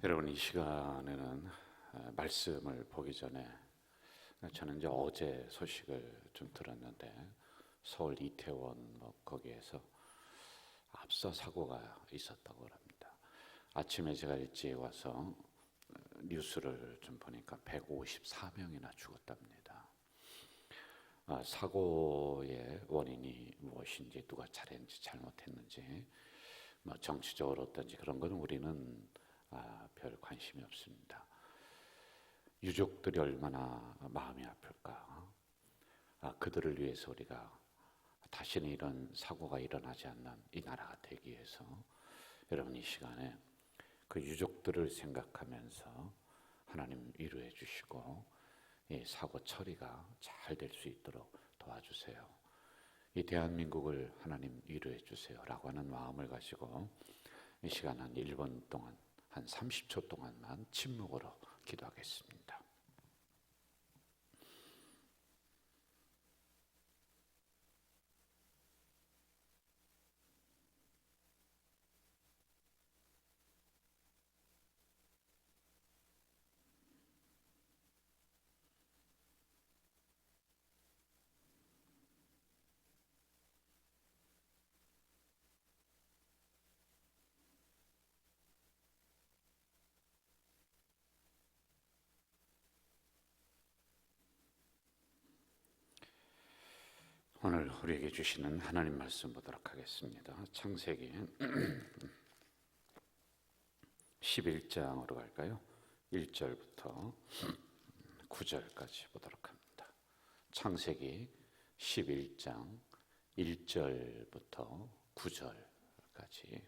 여러분, 이 시간에는 말씀을 보기 전에 저는 이제 어제 소식을 좀 들었는데, 서울 이태원 거기에서 압사 사고가 있었다고 합니다. 아침에 제가 일찍 와서 뉴스를 좀 보니까 154명이나 죽었답니다. 사고의 원인이 무엇인지, 누가 잘했는지 잘못했는지, 정치적으로 어떤지 그런 거는 우리는 별 관심이 없습니다. 유족들이 얼마나 마음이 아플까. 그들을 위해서 우리가 다시는 이런 사고가 일어나지 않는 이 나라가 되기 위해서 여러분, 이 시간에 그 유족들을 생각하면서 하나님 위로해 주시고 이 사고 처리가 잘 될 수 있도록 도와주세요. 이 대한민국을 하나님 위로해 주세요 라고 하는 마음을 가지고 이 시간 한 1분 동안, 한 30초 동안만 침묵으로 기도하겠습니다. 오늘 우리에게 주시는 하나님 말씀 보도록 하겠습니다. 창세기 11장으로 갈까요? 1절부터 9절까지 보도록 합니다. 창세기 11장 1절부터 9절까지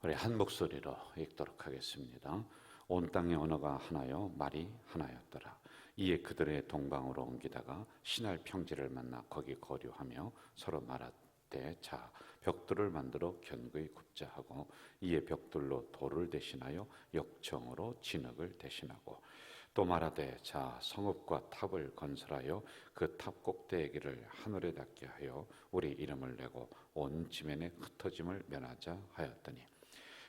우리 한 목소리로 읽도록 하겠습니다. 온 땅의 언어가 하나요, 말이 하나였더라. 이에 그들의 동방으로 옮기다가 신할 평지를 만나 거기 거류하며 서로 말하되, 자, 벽돌을 만들어 견고히 굽자 하고, 이에 벽돌로 돌을 대신하여 역청으로 진흙을 대신하고, 또 말하되, 자, 성읍과 탑을 건설하여 그 탑 꼭대기를 하늘에 닿게 하여 우리 이름을 내고 온 지면에 흩어짐을 면하자 하였더니,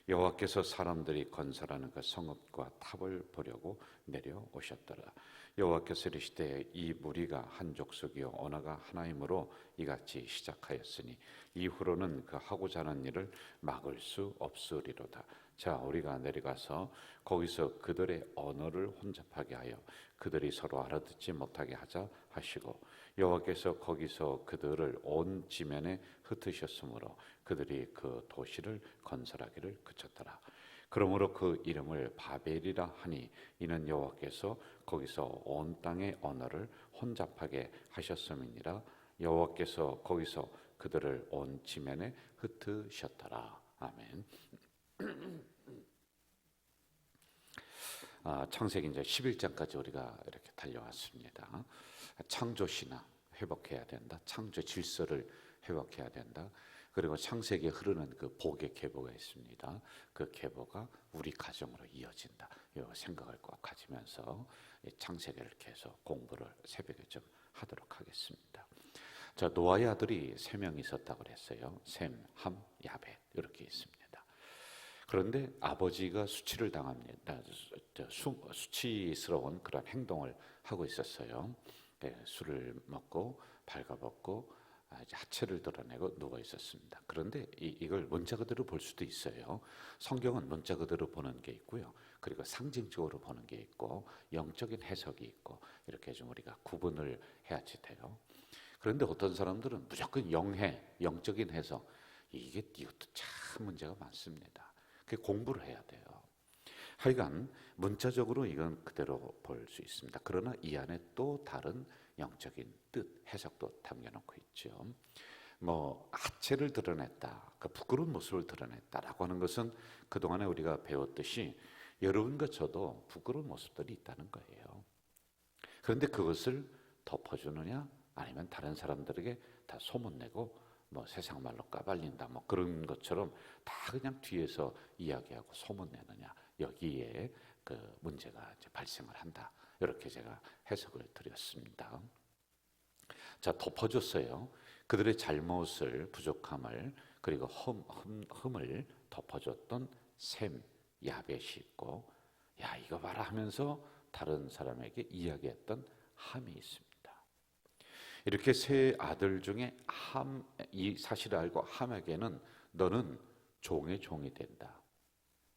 여호와께서 사람들이 건설하는 그 성읍과 탑을 보려고 내려오셨더라. 여호와께서 이르시되, 이 무리가 한 족속이요 언어가 하나이므로 이같이 시작하였으니 이후로는 그 하고자 하는 일을 막을 수 없으리로다. 자, 우리가 내려가서 거기서 그들의 언어를 혼잡하게 하여 그들이 서로 알아듣지 못하게 하자 하시고, 여호와께서 거기서 그들을 온 지면에 흩으셨으므로 그들이 그 도시를 건설하기를 그쳤더라. 그러므로 그 이름을 바벨이라 하니, 이는 여호와께서 거기서 온 땅의 언어를 혼잡하게 하셨음이니라. 여호와께서 거기서 그들을 온 지면에 흩으셨더라. 아멘. 창세기 이제 11장까지 우리가 이렇게 달려왔습니다. 창조 신화 회복해야 된다. 창조 질서를 회복해야 된다. 그리고 창세기에 흐르는 그 복의 계보가 있습니다. 그 계보가 우리 가정으로 이어진다. 이 생각을 꼭 가지면서 창세기를 계속 공부를 새벽에 좀 하도록 하겠습니다. 자, 노아의 아들이 3명 있었다고 그랬어요. 셈, 함, 야벳 이렇게 있습니다. 그런데 아버지가 수치를 당합니다. 수치스러운 그런 행동을 하고 있었어요. 술을 먹고 발가벗고 하체를 드러내고 누워 있었습니다. 그런데 이걸 문자 그대로 볼 수도 있어요. 성경은 문자 그대로 보는 게 있고요. 그리고 상징적으로 보는 게 있고 영적인 해석이 있고, 이렇게 좀 우리가 구분을 해야지 돼요. 그런데 어떤 사람들은 무조건 영적인 해석, 이것도 참 문제가 많습니다. 공부를 해야 돼요. 하여간 문자적으로 이건 그대로 볼 수 있습니다. 그러나 이 안에 또 다른 영적인 뜻, 해석도 담겨놓고 있죠. 하체를 드러냈다, 그 부끄러운 모습을 드러냈다라고 하는 것은 그동안에 우리가 배웠듯이 여러분과 저도 부끄러운 모습들이 있다는 거예요. 그런데 그것을 덮어주느냐, 아니면 다른 사람들에게 다 소문내고 세상 말로 까발린다, 그런 것처럼 다 그냥 뒤에서 이야기하고 소문내느냐, 여기에 그 문제가 이제 발생을 한다. 이렇게 제가 해석을 드렸습니다. 자, 덮어줬어요. 그들의 잘못을, 부족함을, 그리고 흠을 덮어줬던 셈, 야벳이 있고, 야 이거 봐라 하면서 다른 사람에게 이야기했던 함이 있습니다. 이렇게 세 아들 중에 함, 이 사실을 알고 함에게는 너는 종의 종이 된다,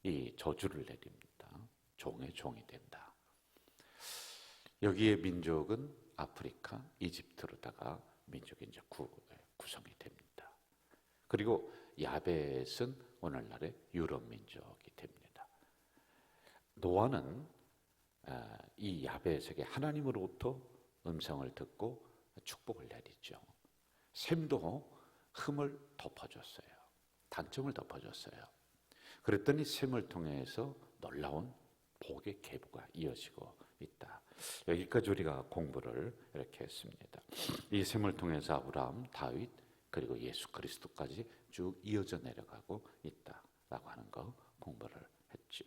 이 저주를 내립니다. 종의 종이 된다. 여기에 민족은 아프리카, 이집트로다가 민족이 이제 구성이 됩니다. 그리고 야벳은 오늘날의 유럽 민족이 됩니다. 노아는 이 야벳에게 하나님으로부터 음성을 듣고 축복을 내리죠. 셈도 흠을 덮어줬어요. 단점을 덮어줬어요. 그랬더니 셈을 통해서 놀라운 복의 계보가 이어지고 있다. 여기까지 우리가 공부를 이렇게 했습니다. 이 셈을 통해서 아브라함, 다윗, 그리고 예수 그리스도까지 쭉 이어져 내려가고 있다라고 하는 거 공부를 했죠.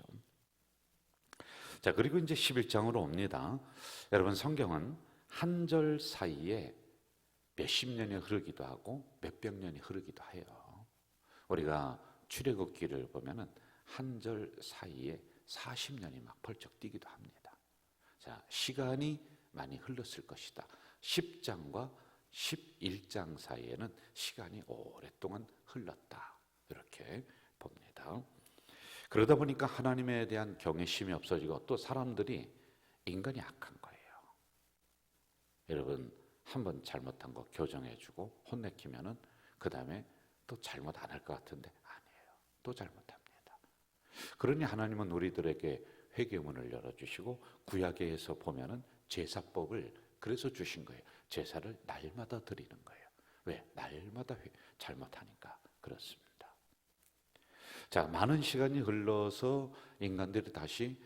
자, 그리고 이제 11장으로 옵니다. 여러분, 성경은 한 절 사이에 몇십 년이 흐르기도 하고 몇백 년이 흐르기도 해요. 우리가 출애굽기를 보면은 한 절 사이에 40년이 막 벌쩍 뛰기도 합니다. 자, 시간이 많이 흘렀을 것이다. 10장과 11장 사이에는 시간이 오랫동안 흘렀다, 이렇게 봅니다. 그러다 보니까 하나님에 대한 경외심이 없어지고 또 사람들이 인간이 악한 거예요. 여러분, 한번 잘못한 거 교정해주고 혼내키면은 그 다음에 또 잘못 안 할 것 같은데 아니에요. 또 잘못합니다. 그러니 하나님은 우리들에게 회개문을 열어주시고 구약에서 보면은 제사법을 그래서 주신 거예요. 제사를 날마다 드리는 거예요. 왜? 날마다 잘못하니까 그렇습니다. 자, 많은 시간이 흘러서 인간들이 다시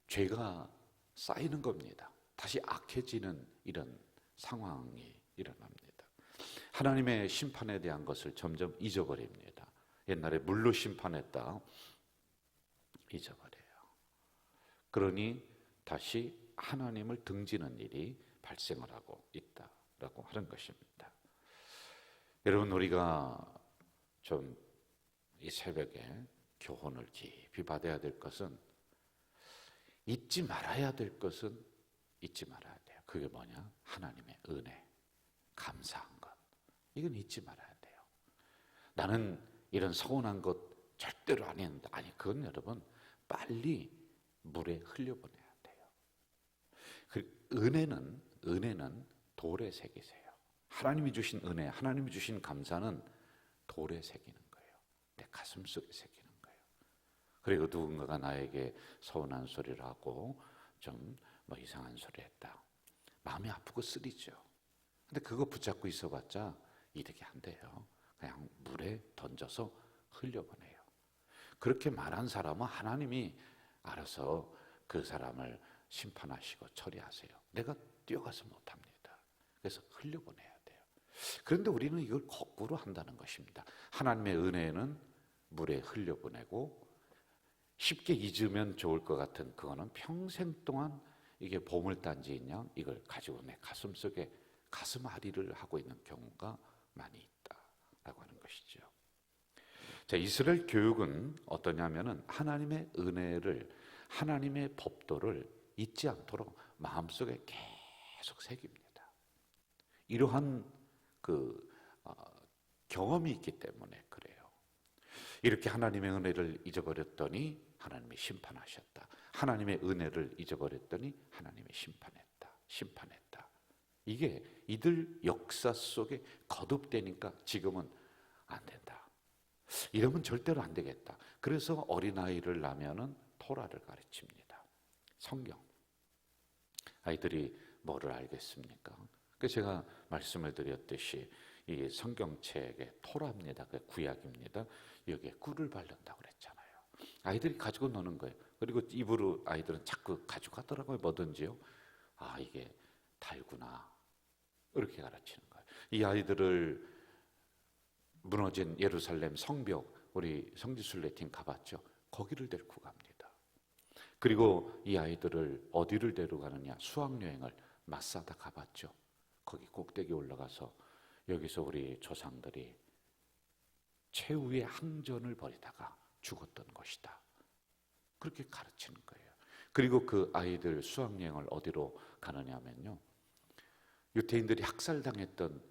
죄가 쌓이는 겁니다. 다시 악해지는 이런 상황이 일어납니다. 하나님의 심판에 대한 것을 점점 잊어버립니다. 옛날에 물로 심판했다, 잊어버려요. 그러니 다시 하나님을 등지는 일이 발생을 하고 있다라고 하는 것입니다. 여러분, 우리가 좀 이 새벽에 교훈을 깊이 받아야 될 것은, 잊지 말아야 될 것은 잊지 말아야 돼요. 그게 뭐냐? 하나님의 은혜, 감사한 것. 이건 잊지 말아야 돼요. 나는 이런 서운한 것 절대로 안 했는데, 아니, 그건 여러분 빨리 물에 흘려보내야 돼요. 그 은혜는 돌에 새기세요. 하나님이 주신 은혜, 하나님이 주신 감사는 돌에 새기는 거예요. 내 가슴 속에 새기는 거예요. 그리고 누군가가 나에게 서운한 소리를 하고 좀 뭐 이상한 소리 했다, 마음이 아프고 쓰리죠. 근데 그거 붙잡고 있어봤자 이득이 안 돼요. 그냥 물에 던져서 흘려보내요. 그렇게 말한 사람은 하나님이 알아서 그 사람을 심판하시고 처리하세요. 내가 뛰어가서 못합니다. 그래서 흘려보내야 돼요. 그런데 우리는 이걸 거꾸로 한다는 것입니다. 하나님의 은혜는 물에 흘려보내고, 쉽게 잊으면 좋을 것 같은 그거는 평생 동안 이게 보물단지인 양 이걸 가지고 내 가슴 속에 가슴앓이를 하고 있는 경우가 많이 있다라고 하는 것이죠. 자, 이스라엘 교육은 어떠냐면은 하나님의 은혜를, 하나님의 법도를 잊지 않도록 마음속에 계속 새깁니다. 이러한 경험이 있기 때문에 그래요. 이렇게 하나님의 은혜를 잊어버렸더니 하나님이 심판하셨다. 하나님의 은혜를 잊어버렸더니 하나님이 심판했다. 이게 이들 역사 속에 거듭되니까 지금은 안 된다. 이러면 절대로 안 되겠다. 그래서 어린아이를 낳으면은 토라를 가르칩니다. 성경. 아이들이 뭐를 알겠습니까? 그래서 제가 말씀을 드렸듯이 이 성경책에 토라입니다. 그 구약입니다. 여기에 꿀을 바른다고 그랬잖아요. 아이들이 가지고 노는 거예요. 그리고 입으로 아이들은 자꾸 가져가더라고요. 뭐든지요. 아, 이게 달구나, 이렇게 가르치는 거예요. 이 아이들을 무너진 예루살렘 성벽, 우리 성지순례팀 가봤죠. 거기를 데리고 갑니다. 그리고 이 아이들을 어디를 데려가느냐, 수학여행을 마사다 가봤죠. 거기 꼭대기 올라가서 여기서 우리 조상들이 최후의 항전을 벌이다가 죽었던 것이다. 그렇게 가르치는 거예요. 그리고 그 아이들 수학여행을 어디로 가느냐면요, 유태인들이 학살당했던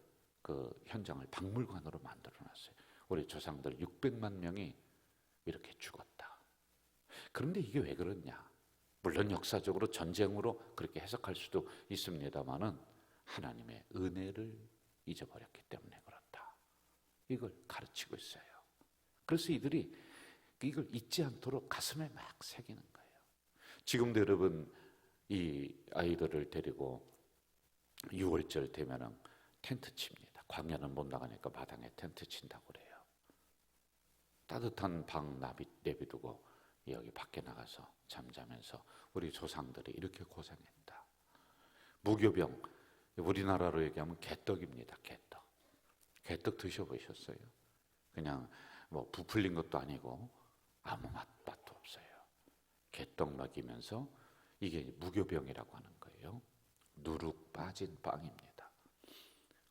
그 현장을 박물관으로 만들어놨어요. 우리 조상들 600만 명이 이렇게 죽었다. 그런데 이게 왜 그렇냐? 물론 역사적으로 전쟁으로 그렇게 해석할 수도 있습니다만은 하나님의 은혜를 잊어버렸기 때문에 그렇다. 이걸 가르치고 있어요. 그래서 이들이 이걸 잊지 않도록 가슴에 막 새기는 거예요. 지금도 여러분 이 아이들을 데리고 6월절 되면은 텐트 칩니다. 광야는 못 나가니까 마당에 텐트 친다고 그래요. 따뜻한 방 내비두고 여기 밖에 나가서 잠자면서 우리 조상들이 이렇게 고생했다. 무교병, 우리나라로 얘기하면 개떡입니다. 개떡. 개떡 드셔보셨어요? 그냥 뭐 부풀린 것도 아니고 아무 맛도 없어요. 개떡 먹이면서 이게 무교병이라고 하는 거예요. 누룩 빠진 빵입니다.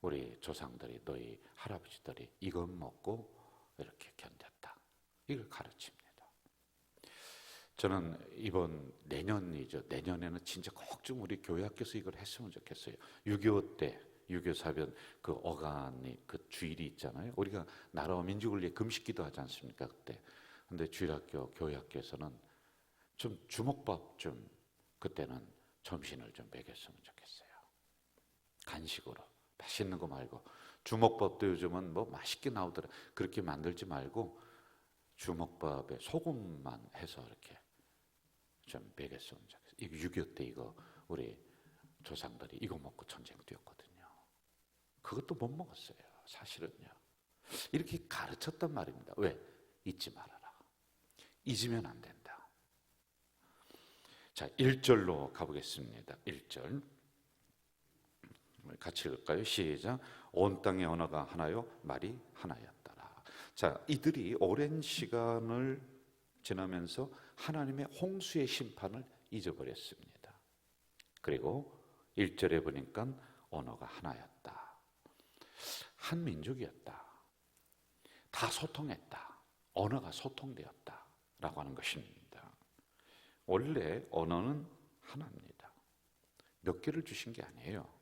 우리 조상들이, 너희 할아버지들이 이것 먹고 이렇게 견뎠다. 이걸 가르칩니다. 저는 이번 내년이죠. 내년에는 진짜 꼭 좀 우리 교회 학교에서 이걸 했으면 좋겠어요. 6.25 때, 6.25 사변 그 어간이 그 주일이 있잖아요. 우리가 나라와 민족을 위해 금식기도 하지 않습니까? 그때. 근데 주일학교, 교회 학교에서는 좀 주먹밥 좀 그때는 점심을 좀 먹였으면 좋겠어요. 간식으로. 맛있는 거 말고. 주먹밥도 요즘은 뭐 맛있게 나오더라. 그렇게 만들지 말고 주먹밥에 소금만 해서 이렇게 좀 먹였으면 좋겠어요. 이거 6.25 때 이거 우리 조상들이 이거 먹고 전쟁 뛰었거든요. 그것도 못 먹었어요. 사실은요. 이렇게 가르쳤단 말입니다. 왜? 잊지 말아라. 잊으면 안 된다. 자, 1절로 가보겠습니다. 1절 같이 읽을까요? 시작. 온 땅의 언어가 하나요, 말이 하나였더라. 자, 이들이 오랜 시간을 지나면서 하나님의 홍수의 심판을 잊어버렸습니다. 그리고 1절에 보니까 언어가 하나였다. 한 민족이었다. 다 소통했다. 언어가 소통되었다 라고 하는 것입니다. 원래 언어는 하나입니다. 몇 개를 주신 게 아니에요.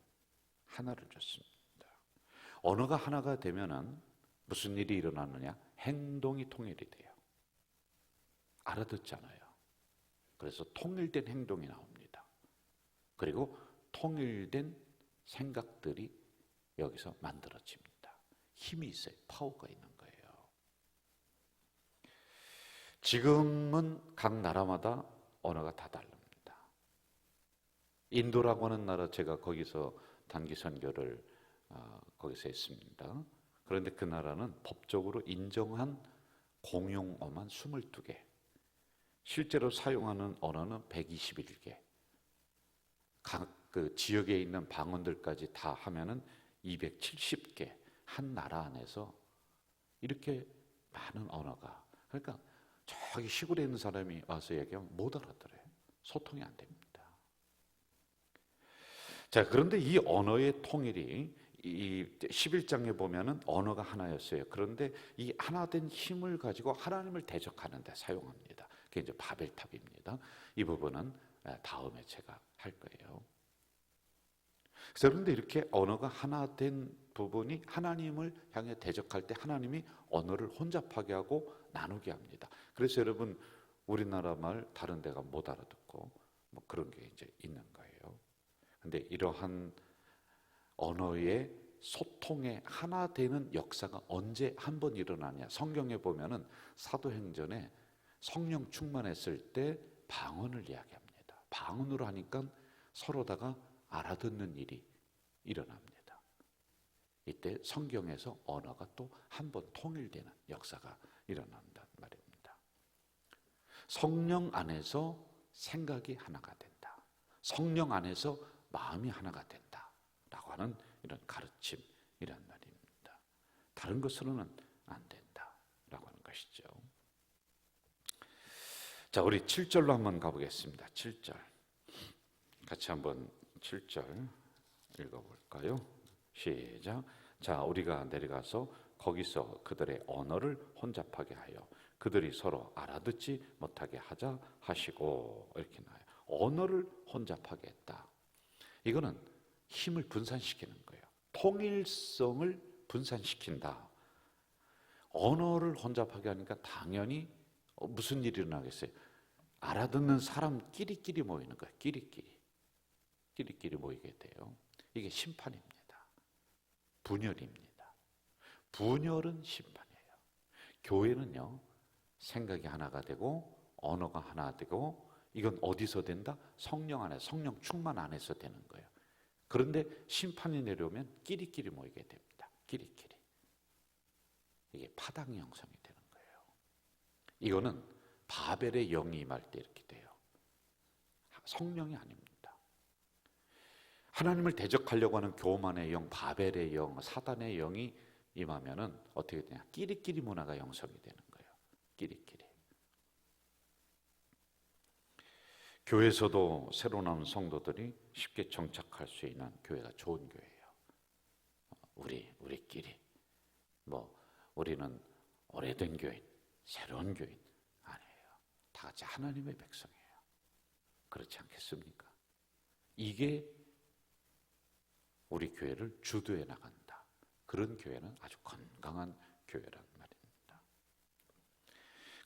하나를 줬습니다. 언어가 하나가 되면은 무슨 일이 일어나느냐? 행동이 통일이 돼요. 알아듣잖아요. 그래서 통일된 행동이 나옵니다. 그리고 통일된 생각들이 여기서 만들어집니다. 힘이 있어요. 파워가 있는 거예요. 지금은 각 나라마다 언어가 다 다릅니다. 인도라고 하는 나라, 제가 거기서 단기 선교를 거기서 했습니다. 그런데 그 나라는 법적으로 인정한 공용어만 22개, 실제로 사용하는 언어는 121개, 각 그 지역에 있는 방언들까지 다 하면은 270개, 한 나라 안에서 이렇게 많은 언어가, 그러니까 저기 시골에 있는 사람이 와서 얘기하면 못 알아들어요. 소통이 안 됩니다. 자, 그런데 이 언어의 통일이 이 11장에 보면은 언어가 하나였어요. 그런데 이 하나된 힘을 가지고 하나님을 대적하는 데 사용합니다. 그게 이제 바벨탑입니다. 이 부분은 다음에 제가 할 거예요. 그런데 이렇게 언어가 하나된 부분이 하나님을 향해 대적할 때 하나님이 언어를 혼잡하게 하고 나누게 합니다. 그래서 여러분 우리나라 말 다른 데가 못 알아듣고 뭐 그런 게 이제 있는 거예요. 근데 이러한 언어의 소통의 하나 되는 역사가 언제 한 번 일어나냐? 성경에 보면은 사도행전에 성령 충만했을 때 방언을 이야기합니다. 방언으로 하니까 서로다가 알아듣는 일이 일어납니다. 이때 성경에서 언어가 또 한 번 통일되는 역사가 일어난단 말입니다. 성령 안에서 생각이 하나가 된다. 성령 안에서 마음이 하나가 된다. 라고 하는 이런 가르침이란 말입니다. 다른 것으로는 안 된다. 라고 하는 것이죠. 자, 우리 7절로 한번 가보겠습니다. 7절. 같이 한번 7절 읽어볼까요? 시작. 자, 우리가 내려가서 거기서 그들의 언어를 혼잡하게 하여 그들이 서로 알아듣지 못하게 하자 하시고 이렇게 나와요. 언어를 혼잡하게 했다. 이거는 힘을 분산시키는 거예요. 통일성을 분산시킨다. 언어를 혼잡하게 하니까 당연히 무슨 일이 일어나겠어요? 알아듣는 사람끼리끼리 모이는 거예요. 끼리끼리 모이게 돼요. 이게 심판입니다. 분열입니다. 분열은 심판이에요. 교회는요, 생각이 하나가 되고 언어가 하나 되고, 이건 어디서 된다? 성령 안에서, 성령 충만 안에서 되는 거예요. 그런데 심판이 내려오면 끼리끼리 모이게 됩니다. 끼리끼리. 이게 파당의 형성이 되는 거예요. 이거는 바벨의 영이 임할 때 이렇게 돼요. 성령이 아닙니다. 하나님을 대적하려고 하는 교만의 영, 바벨의 영, 사단의 영이 임하면은 어떻게 되냐? 끼리끼리 문화가 형성이 되는 거예요. 끼리끼리. 교회에서도 새로 나온 성도들이 쉽게 정착할 수 있는 교회가 좋은 교회예요. 우리끼리 우리는 오래된 교인, 새로운 교인 아니에요. 다 같이 하나님의 백성이에요. 그렇지 않겠습니까? 이게 우리 교회를 주도해 나간다. 그런 교회는 아주 건강한 교회란 말입니다.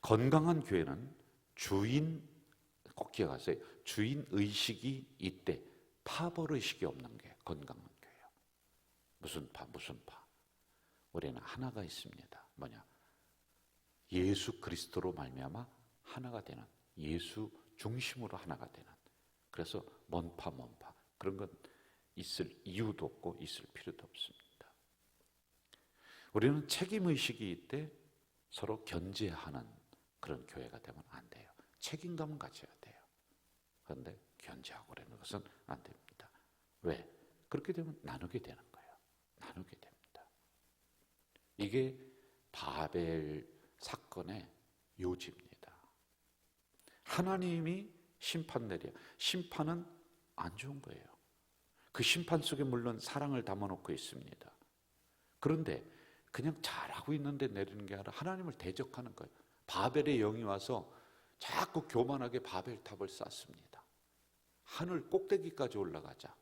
건강한 교회는 꼭 기억하세요. 주인 의식이 있대 파벌 의식이 없는 게 건강한 교회예요. 무슨 파. 우리는 하나가 있습니다. 뭐냐? 예수 그리스도로 말미암아 하나가 되는, 예수 중심으로 하나가 되는. 그래서 먼파 그런 건 있을 이유도 없고 있을 필요도 없습니다. 우리는 책임의식이 있대 서로 견제하는 그런 교회가 되면 안 돼요. 책임감은 가져야 돼요. 그런데 견제하고 그러는 것은 안 됩니다. 왜? 그렇게 되면 나누게 되는 거예요. 나누게 됩니다. 이게 바벨 사건의 요지입니다. 하나님이 심판 내려. 심판은 안 좋은 거예요. 그 심판 속에 물론 사랑을 담아놓고 있습니다. 그런데 그냥 잘하고 있는데 내리는 게 아니라 하나님을 대적하는 거예요. 바벨의 영이 와서 자꾸 교만하게 바벨탑을 쌓습니다. 하늘 꼭대기까지 올라가자.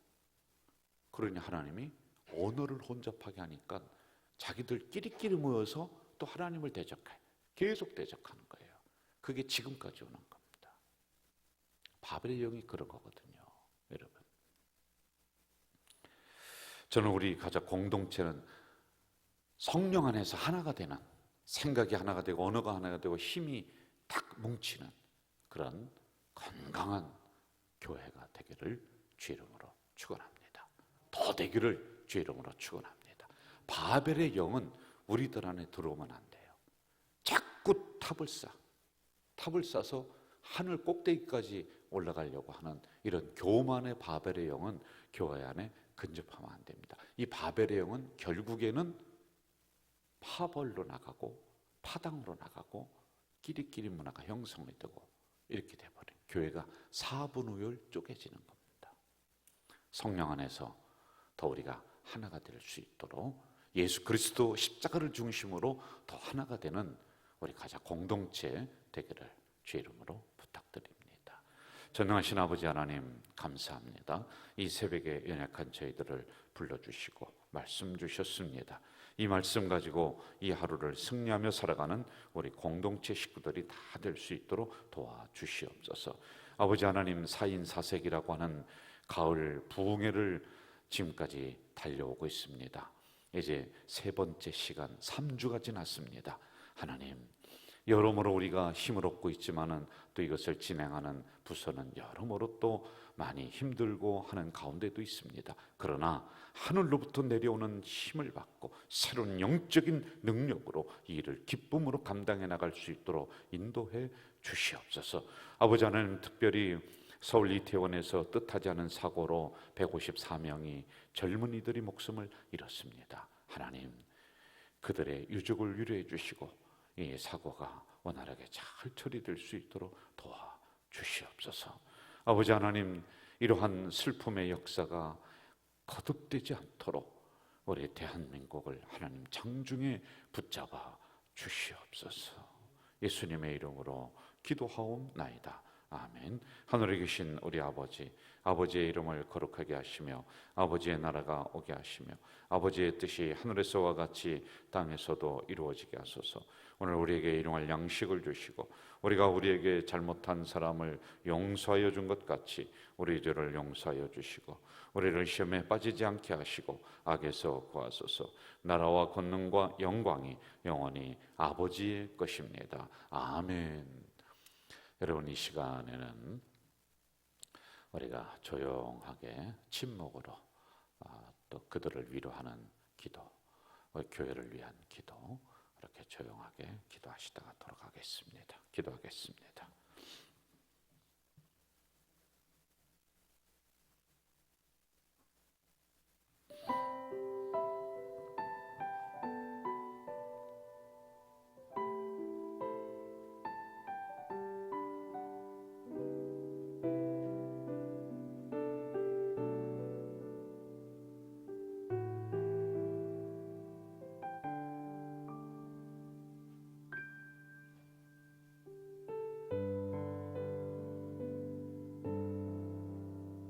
그러니 하나님이 언어를 혼잡하게 하니까 자기들 끼리끼리 모여서 또 하나님을 대적해. 계속 대적하는 거예요. 그게 지금까지 오는 겁니다. 바벨의 영이 그런 거거든요, 여러분. 저는 우리 가족 공동체는 성령 안에서 하나가 되는, 생각이 하나가 되고 언어가 하나가 되고 힘이 딱 뭉치는 그런 건강한 교회가 되기를 주 이름으로 축원합니다. 더 되기를 주 이름으로 축원합니다. 바벨의 영은 우리들 안에 들어오면 안 돼요. 자꾸 탑을 쌓아서 하늘 꼭대기까지 올라가려고 하는 이런 교만의 바벨의 영은 교회 안에 근접하면 안 됩니다. 이 바벨의 영은 결국에는 파벌로 나가고 파당으로 나가고 끼리끼리 문화가 형성이 되고 이렇게 돼버린 교회가 사분우열 쪼개지는 겁니다. 성령 안에서 더 우리가 하나가 될 수 있도록 예수 그리스도 십자가를 중심으로 더 하나가 되는 우리 가자 공동체 되기를 주 이름으로 부탁드립니다. 전능하신 아버지 하나님 감사합니다. 이 새벽에 연약한 저희들을 불러주시고 말씀 주셨습니다. 이 말씀 가지고 이 하루를 승리하며 살아가는 우리 공동체 식구들이 다 될 수 있도록 도와주시옵소서. 아버지 하나님, 4인 4색이라고 하는 가을 부흥회를 지금까지 달려오고 있습니다. 이제 세 번째 시간 3주가 지났습니다. 하나님, 여러모로 우리가 힘을 얻고 있지만은 또 이것을 진행하는 부서는 여러모로 또 많이 힘들고 하는 가운데도 있습니다. 그러나 하늘로부터 내려오는 힘을 받고 새로운 영적인 능력으로 이 일을 기쁨으로 감당해 나갈 수 있도록 인도해 주시옵소서. 아버지 하나님, 특별히 서울 이태원에서 뜻하지 않은 사고로 154명이 젊은이들이 목숨을 잃었습니다. 하나님, 그들의 유족을 위로해 주시고 이 사고가 원활하게 잘 처리될 수 있도록 도와주시옵소서. 아버지 하나님, 이러한 슬픔의 역사가 거듭되지 않도록 우리 대한민국을 하나님 장중에 붙잡아 주시옵소서. 예수님의 이름으로 기도하옵나이다. 아멘. 하늘에 계신 우리 아버지, 아버지의 이름을 거룩하게 하시며 아버지의 나라가 오게 하시며 아버지의 뜻이 하늘에서와 같이 땅에서도 이루어지게 하소서. 오늘 우리에게 일용할 양식을 주시고 우리가 우리에게 잘못한 사람을 용서하여 준 것 같이 우리들을 용서하여 주시고 우리를 시험에 빠지지 않게 하시고 악에서 구하소서. 나라와 권능과 영광이 영원히 아버지의 것입니다. 아멘. 여러분, 이 시간에는 우리가 조용하게 침묵으로 또 그들을 위로하는 기도, 교회를 위한 기도, 이렇게 조용하게 기도하시다가 돌아가겠습니다. 기도하겠습니다.